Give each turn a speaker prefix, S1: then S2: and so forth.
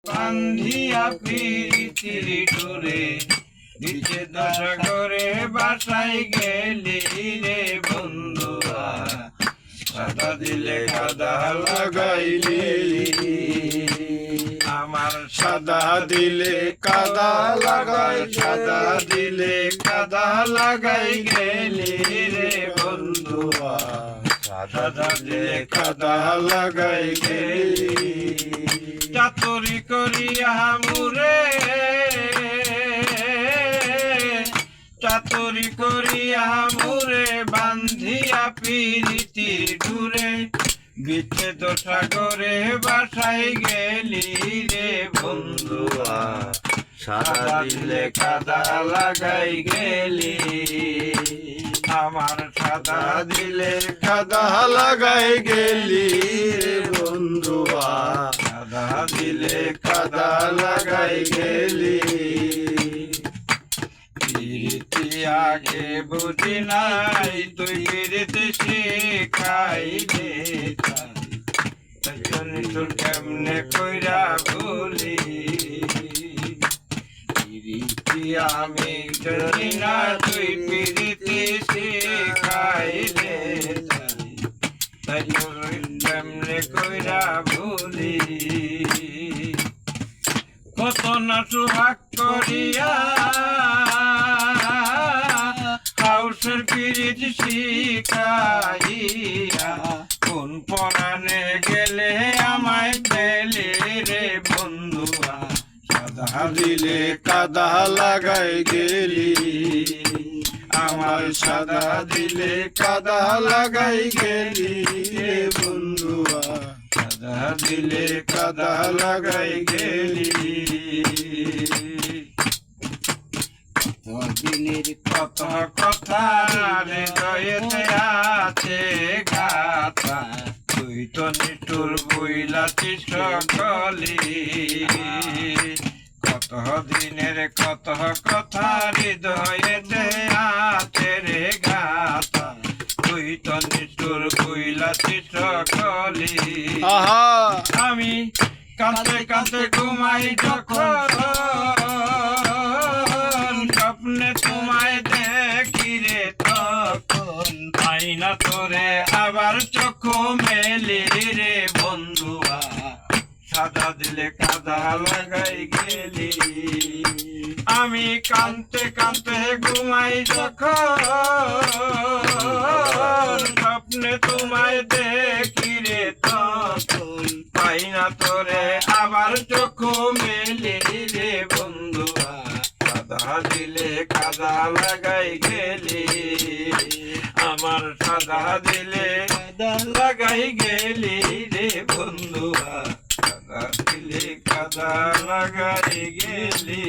S1: বান্ধিয়া প্রীতির ডোরে নিচে দশা করে বাসায় গেলি রে বন্ধুয়া, সাদা দিলে কাদা লাগাইলি আমার, সাদা দিলে কাদা লাগাই, সাদা দিলে কাদা লাগাই গেলি রে বন্ধুয়া, সাদা দিলে কাদা লাগাই গেলি। চাতুরি করিয়া মুরে, চাতুরি করিয়া মুরে বান্ধিয়া প্রীতির ডোরে বিচ্ছেদ সাগরে বাসায় গেলি রে বন্ধুয়া, সাদা দিলে কাদা লাগাই গেলি আমার, সাদা দিলে কাদা লাগাই গেলি রে বন্ধুয়া, সাদা দিলে কাদা লাগাই গেলি। প্রীতি আগে বুঝি নাই তুই প্রীতি শিখাইলে, তোর কেমনে কইরা ভুলি, প্রীতি আমি জানি না তুই প্রীতি শিখাইলে, তাই তোর কেমনে কইরা ভুলি। কত না সুহাগ করিয়া হাউসের প্রীতি শিখাইয়া, কোন পরাণে গেলে আমায় পেলে রে বন্ধুয়া, সাদা দিলে কাদা লাগাই গেলি আমার, সাদা দিলে কাদা লাগাই গেলি রে বন্ধুয়া, সাদা দিলে কাদা লাগাই গেলি। দিনের কত কথা হৃদয়েতে আছে গাথা, তুই তো নিষ্ঠুর বইলাছিস সকলি, কত দিনের কত কথা হৃদয়েতে আছে রে গাথা, তুই তো নিষ্ঠুর বইলাছিস সকলি। আমি কাঁদতে কাঁদতে ঘুমাই যখন, স্বপ্নে তোমায় দেখি রে তখন, পাই না তোরে আবার চক্ষু মেলি রে বন্ধুয়া, সাদা দিলে কাদা লাগাই গেলি। আমি কাঁদতে কাঁদতে ঘুমাই যখন, স্বপ্নে তোমায় দেখি রে তখন, পাই না তোরে আবার চক্ষু মেলি রে বন্ধুয়া, সাদা দিলে কাদা লাগাই গেলি আমার, সাদা দিলে কাদা লাগাই গেলি রে বন্ধুয়া, সাদা দিলে কাদা লাগাই গেলি।